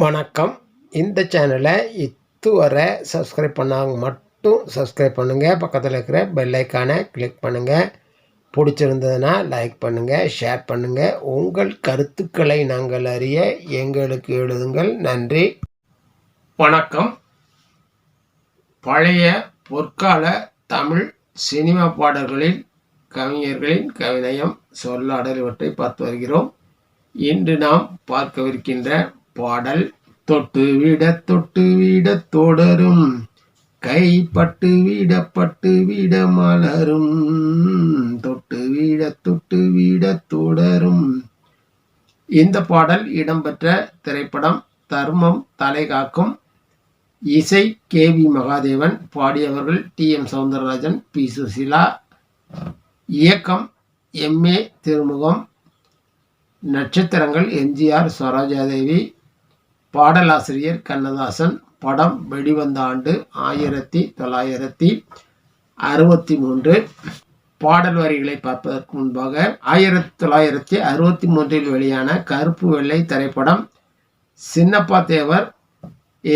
வணக்கம். இந்த சேனலை இதுவரை சப்ஸ்கிரைப் பண்ணாங்க மட்டும் சப்ஸ்கிரைப் பண்ணுங்கள். பக்கத்தில் இருக்கிற பெல் ஐக்கானை கிளிக் பண்ணுங்கள். பிடிச்சிருந்ததுன்னா லைக் பண்ணுங்கள், ஷேர் பண்ணுங்கள். உங்கள் கருத்துக்களை நாங்கள் அறிய எங்களுக்கு எழுதுங்கள். நன்றி. வணக்கம். பழைய பொற்கால தமிழ் சினிமா பாடல்களில் கவிஞர்களின் கவிநயம், சொல்லாடல் இவற்றை பார்த்து வருகிறோம். இன்று நாம் பார்க்கவிருக்கின்ற பாடல் தொட்டு விட தொடரும், கைப்பட்டு விட மலரும், தொட்டு விட தொடரும். இந்த பாடல் இடம்பெற்ற திரைப்படம் தர்மம் தலை காக்கும். இசை கே.வி. மகாதேவன். பாடியவர்கள் டி.எம். சௌந்தரராஜன், பி. சுசீலா. இயக்கம் எம்.ஏ. திருமுகம். நட்சத்திரங்கள் எம்.ஜி.ஆர்., சரோஜாதேவி. பாடலாசிரியர் கண்ணதாசன். படம் வெளிவந்த ஆண்டு 1963. பாடல் வரிகளை பார்ப்பதற்கு முன்பாக 1963 வெளியான கருப்பு வெள்ளை திரைப்படம் சின்னப்பா தேவர்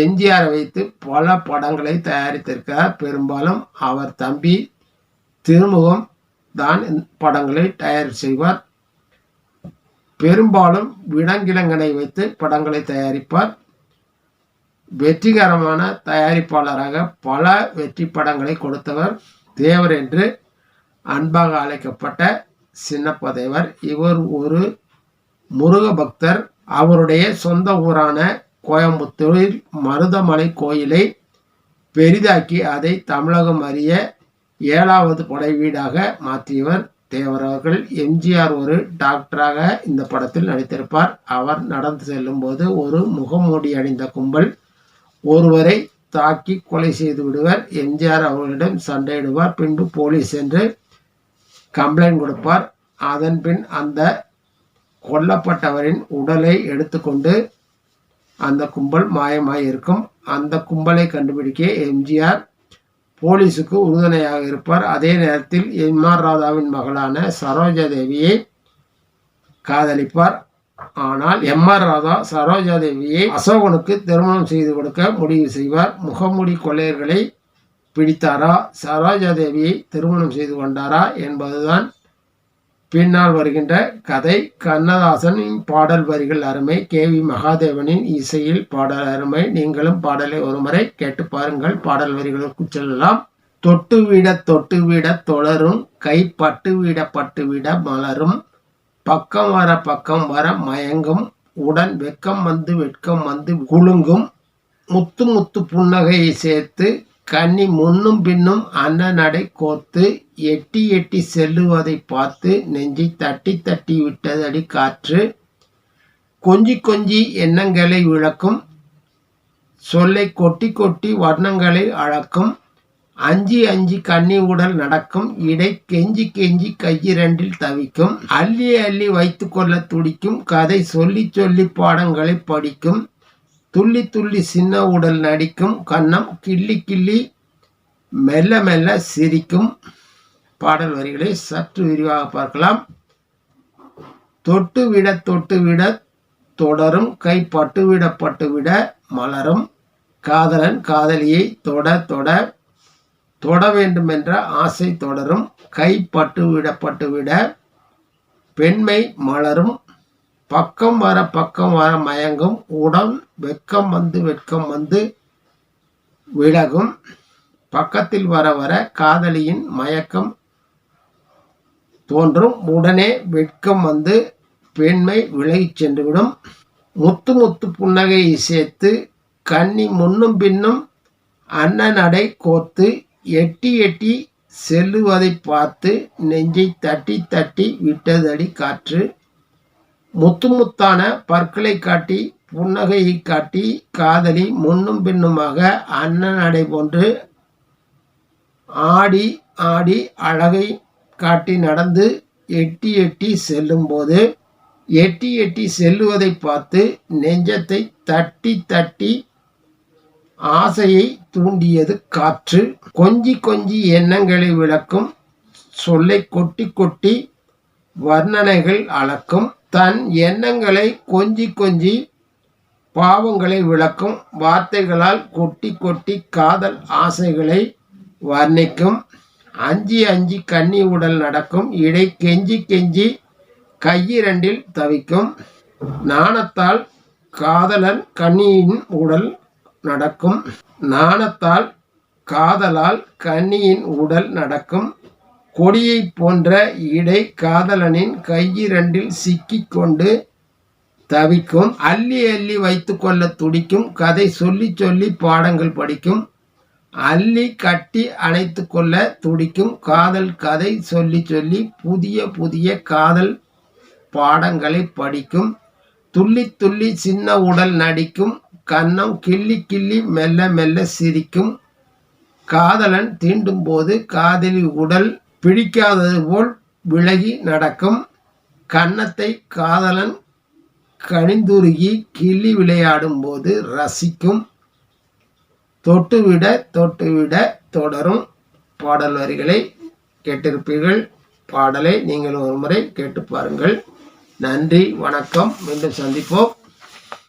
எம்.ஜி.ஆரை வைத்து பல படங்களை தயாரித்திருக்கிறார். பெரும்பாலும் அவர் தம்பி திருமுகம் தான் படங்களை தயார் செய்வார். பெரும்பாலும் விலங்கிழங்கனை வைத்து படங்களை தயாரிப்பார். வெற்றிகரமான தயாரிப்பாளராக பல வெற்றி படங்களை கொடுத்தவர் தேவர் என்று அன்பாக அழைக்கப்பட்ட சின்னப்பா தேவர். இவர் ஒரு முருக பக்தர். அவருடைய சொந்த ஊரான கோயம்புத்தூரில் மருதமலை கோயிலை பெரிதாக்கி அதை தமிழகம் அறிய 7வது படை வீடாக மாற்றியவர் தேவர் அவர்கள். எம்.ஜி.ஆர். ஒரு டாக்டராக இந்த படத்தில் நடித்திருப்பார். அவர் நடந்து செல்லும் போது ஒரு முகமூடி அணிந்த கும்பல் ஒருவரை தாக்கி கொலை செய்து விடுவர். எம்.ஜி.ஆர். அவர்களிடம் சண்டையிடுவார். பின்பு போலீஸ் என்று கம்ப்ளைண்ட் கொடுப்பார். அதன் பின் அந்த கொல்லப்பட்டவரின் உடலை எடுத்துக்கொண்டு அந்த கும்பல் மாயமாய் இருக்கும். அந்த கும்பலை கண்டுபிடிக்க எம்.ஜி.ஆர். போலீஸுக்கு உறுதுணையாக இருப்பார். அதே நேரத்தில் எம்.ஆர். ராதாவின் மகளான சரோஜாதேவியை காதலிப்பார். ஆனால் எம்.ஆர். ராதா சரோஜாதேவியை அசோகனுக்கு திருமணம் செய்து கொடுக்க முடிவு செய்வார். முகமூடி கொள்ளையர்களை பிடித்தாரா, சரோஜாதேவியை திருமணம் செய்து கொண்டாரா என்பதுதான் பின்னால் வருகின்ற கதை. கண்ணதாசனின் பாடல் வரிகள் அருமை. கே.வி. மகாதேவனின் இசையில் பாடல் அருமை. நீங்களும் பாடலை ஒருமுறை கேட்டு பாருங்கள். பாடல் வரிகளுக்கு செல்லலாம். தொட்டு விட தொடரும், கை பட்டு விட மலரும், பக்கம் வர மயங்கும், உடன் வெட்கம் வந்து குலுங்கும், முத்து புன்னகையை சேர்த்து கன்னி முன்னும் பின்னும் அன்னநடை கோர்த்து, எட்டி செல்லுவதை பார்த்து நெஞ்சை தட்டி விட்டதடி காற்று, கொஞ்சி எண்ணங்களை விளக்கும், சொல்லை கொட்டி வர்ணங்களை அளக்கும், அஞ்சி கன்னி உடல் நடக்கும், இடை கெஞ்சி கையிரண்டில் தவிக்கும், அள்ளி வைத்து கொள்ள துடிக்கும், கதை சொல்லி பாடங்களை படிக்கும், துள்ளி சின்ன உடல் நடிக்கும், கன்னம் கிள்ளி மெல்ல சிரிக்கும். பாடல் வரிகளை சற்று விரிவாக பார்க்கலாம். தொட்டு விட தொடரும், கை பட்டு விட மலரும், காதலன் காதலியை தொட வேண்டுமென்ற ஆசை தொடரும், கை பட்டு விட பெண்மை மலரும், பக்கம் வர மயங்கும், உடன் வெட்கம் வந்து விலகும், பக்கத்தில் வர காதலியின் மயக்கம் தோன்றும், உடனே வெட்கம் வந்து பெண்மை விலகிச் சென்றுவிடும், முத்து புன்னகையை சேர்த்து கன்னி முன்னும் பின்னும் அன்னநடை கோர்த்து, எட்டி செல்லுவதை பார்த்து நெஞ்சை தட்டி விட்டதடி காற்று, முத்தான பற்களை காட்டி புன்னகையை காட்டி காதலி முன்னும் பின்னுமாக அன்னநடை போன்று ஆடி அழகை காட்டி நடந்து எட்டி செல்லும்போது, எட்டி செல்லுவதை பார்த்து நெஞ்சத்தை தட்டி ஆசையை தூண்டியது காற்று, கொஞ்சி எண்ணங்களை விளக்கும், சொல்லை கொட்டி வர்ணனைகள் அளக்கும், தன் எண்ணங்களை கொஞ்சி பாவங்களை விளக்கும் வார்த்தைகளால் கொட்டி கொட்டி காதல் ஆசைகளை வர்ணிக்கும். அஞ்சி அஞ்சி கன்னி உடல் நடக்கும். இடை கெஞ்சி கெஞ்சி கையிரண்டில் தவிக்கும். நாணத்தால் காதலன் கன்னியின் உடல் நடக்கும். நாணத்தால் காதலால் கன்னியின் உடல் நடக்கும். கொடியை போன்ற இடை காதலனின் கையிரண்டில் சிக்கிக் கொண்டு தவிக்கும். அள்ளி அள்ளி வைத்து கொள்ள துடிக்கும். கதை சொல்லி சொல்லி பாடங்கள் படிக்கும். அள்ளி கட்டி அணைத்து கொள்ள துடிக்கும். காதல் கதை சொல்லி சொல்லி புதிய புதிய காதல் பாடங்களை படிக்கும். துள்ளி துள்ளி சின்ன உடல் நடிக்கும். கன்னம் கிள்ளி கிள்ளி மெல்ல மெல்ல சிரிக்கும். காதலன் தீண்டும் போது காதலி உடல் பிடிக்காதது போல் விலகி நடக்கும். கன்னத்தை காதலன் கனிந்துருகி கிள்ளி விளையாடும் போது ரசிக்கும். தொட்டுவிட தொட்டுவிட தொடரும் பாடல் வரிகளை கேட்டிருப்பீர்கள். பாடலை நீங்கள் ஒரு முறை கேட்டு பாருங்கள். நன்றி, வணக்கம். மீண்டும் சந்திப்போம்.